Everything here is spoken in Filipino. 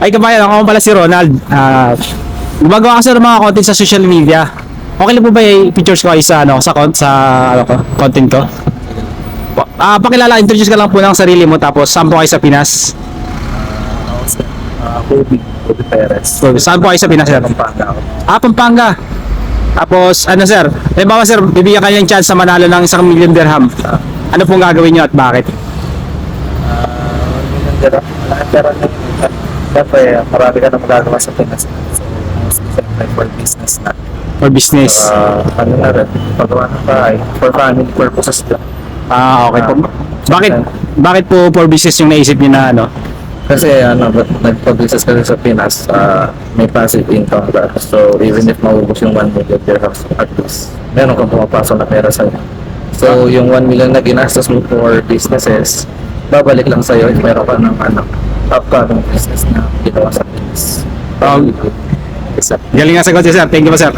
Ay kabayan, ako pala si Ronald. Gumagawa kasi ng mga content sa social media. Okay lang po ba i-pictures ko kayo sa content ko? Pakilala, introduce ka lang po ng sarili mo tapos saan po kayo sa Pinas? Kobe Perez. So, saan po kayo sa Pinas, sir? Pampanga. Pampanga. Tapos, ano sir? Halimbawa sir, bibigyan kayo ng chance na manalo ng 1,000,000 dirham. Ano pong gagawin nyo at bakit? Pero siyempre, marami ka na magagawa sa Pinas. So, siyempre, for business na. For business? Ano na rin, pagawa ng bahay. For family purposes lang. Okay po. Bakit po for business yung naisip nyo na ano? Kasi nagpa-business kasi sa Pinas, may passive income ka. So, even if maubos yung 1 million dirhams, at least, meron kang pumapasok na pera sa'yo. So, yung 1 million na ginastos mo for businesses, babalik lang sa'yo if meron ka ng upcoming business na ginawa sa Pinas. Galing nga sagot, sir. Thank you po, sir.